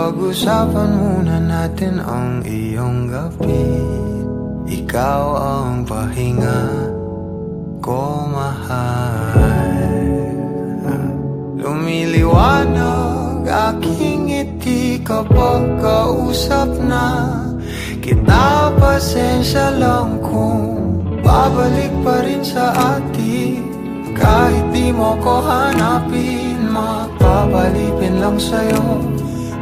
Pag-usapan muna natin ang iyong gabi. Ikaw ang pahinga ko, mahal. Lumiliwanag aking ngiti kapag kausap na kita. Pasensya lang kung babalik pa rin sa atin. Kahit di mo ko hanapin, mapapalipin lang sa'yo.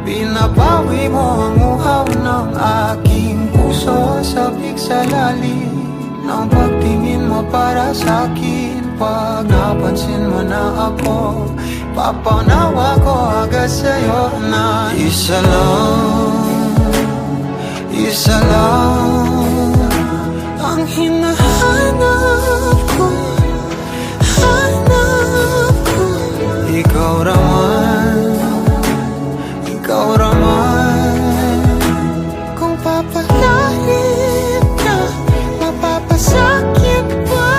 Binabawi mo ang uhaw ng aking puso, sabik sa lalim ng pagtingin mo para sa'kin. Pag napansin mo na ako, papanawa ko agad sa'yo na isa lang ang hinahanap ko. Ikaw raman, kung papalalim na, mapapasakit pa.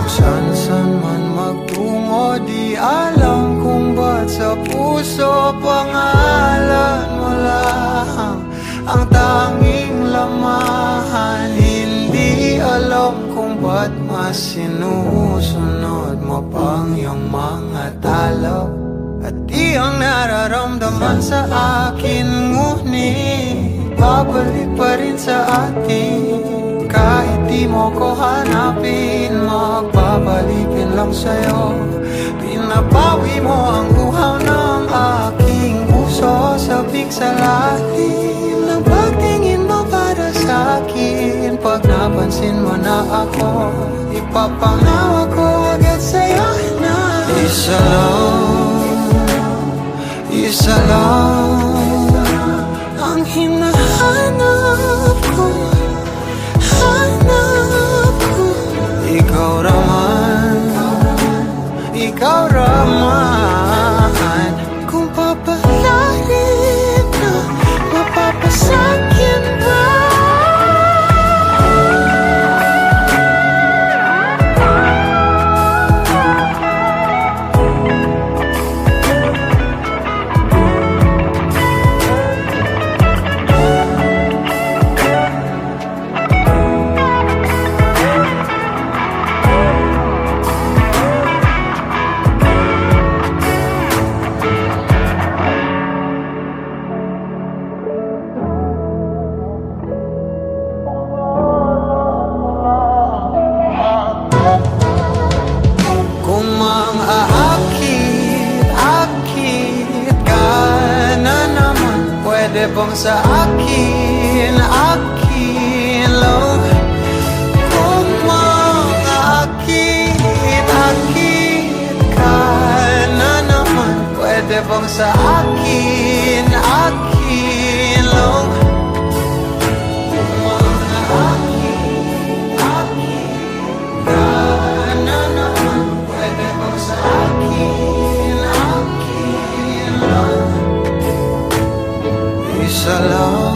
San man magtungo, di alam kung ba't sa puso pangalan mo lang ang tanging lamahan. Hindi alam kung ba't mas sinusunod mo pang iyong mga talo. At di ang nararamdaman sa akin, ngunit babalik pa rin sa atin. Kahit di mo ko hanapin, magpapalipin lang sa'yo. Pinapawi mo ang uhaw ng aking puso, sabik sa lalim ng pagtingin mo para sa'kin. Pag napansin mo na ako, ipapanawa ko agad sa'yo na isa lang ang hinahanap ko, hanap ko. Ikaw raman, kung papalalim na, mapapasakit ba? Pwede bang sa akin lang? Kung mangakit ka na naman, pwede bang sa akin lang? Kung mangakit ka na naman, pwede bang sa akin lang?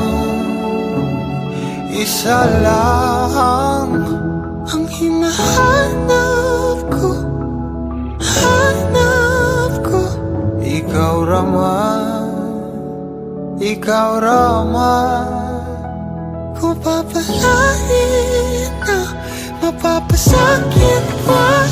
Isa lang ang hinahanap ko, hanap ko. Ikaw raman, kung papalain na, mapapasakit pa.